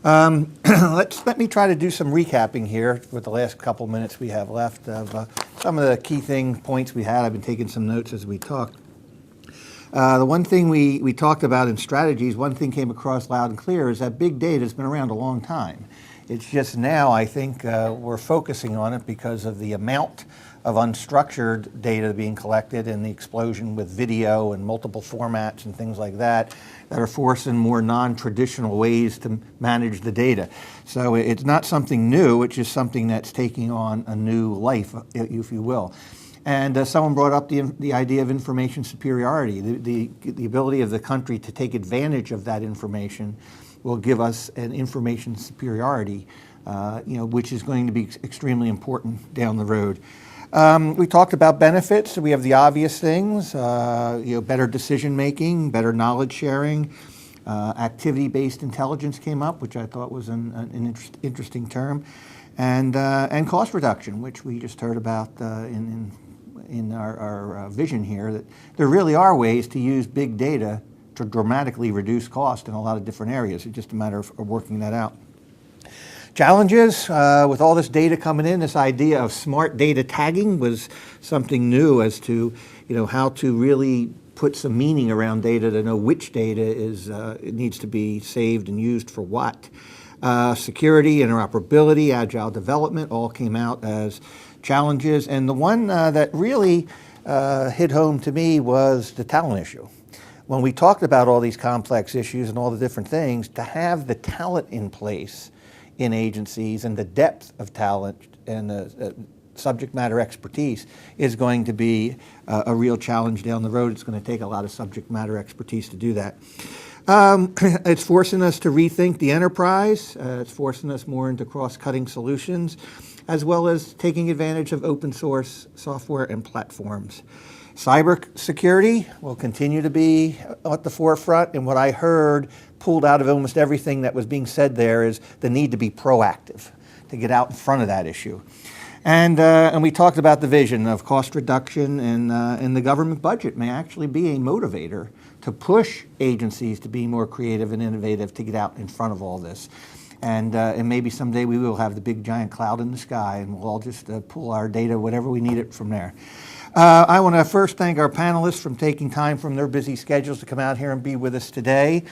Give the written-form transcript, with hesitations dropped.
Let me try to do some recapping here with the last couple minutes we have left of some of the key points we had. I've been taking some notes as we talked. The one thing we talked about in strategies, one thing came across loud and clear, is that big data has been around a long time. It's just now, I think, we're focusing on it because of the amount of unstructured data being collected and the explosion with video and multiple formats and things like that are forcing more non-traditional ways to manage the data. So it's not something new, it's just something that's taking on a new life, if you will. And someone brought up the idea of information superiority. The ability of the country to take advantage of that information will give us an information superiority, which is going to be extremely important down the road. We talked about benefits. So we have the obvious things, better decision making, better knowledge sharing. Activity-based intelligence came up, which I thought was an interesting term, and cost reduction, which we just heard about in our vision here. That there really are ways to use big data to dramatically reduce cost in a lot of different areas. It's just a matter of working that out. Challenges, with all this data coming in, this idea of smart data tagging was something new as to how to really put some meaning around data to know which data it needs to be saved and used for what. Security, interoperability, agile development all came out as challenges, and the one that really hit home to me was the talent issue. When we talked about all these complex issues and all the different things, to have the talent in place in agencies and the depth of talent and the subject matter expertise is going to be a real challenge down the road. It's going to take a lot of subject matter expertise to do that. It's forcing us to rethink the enterprise. It's forcing us more into cross-cutting solutions, as well as taking advantage of open source software and platforms. Cybersecurity will continue to be at the forefront, and what I heard pulled out of almost everything that was being said there is the need to be proactive, to get out in front of that issue. And we talked about the vision of cost reduction, and the government budget may actually be a motivator to push agencies to be more creative and innovative to get out in front of all this. And maybe someday we will have the big giant cloud in the sky and we'll all just pull our data, whatever we need it from there. I want to first thank our panelists for taking time from their busy schedules to come out here and be with us today.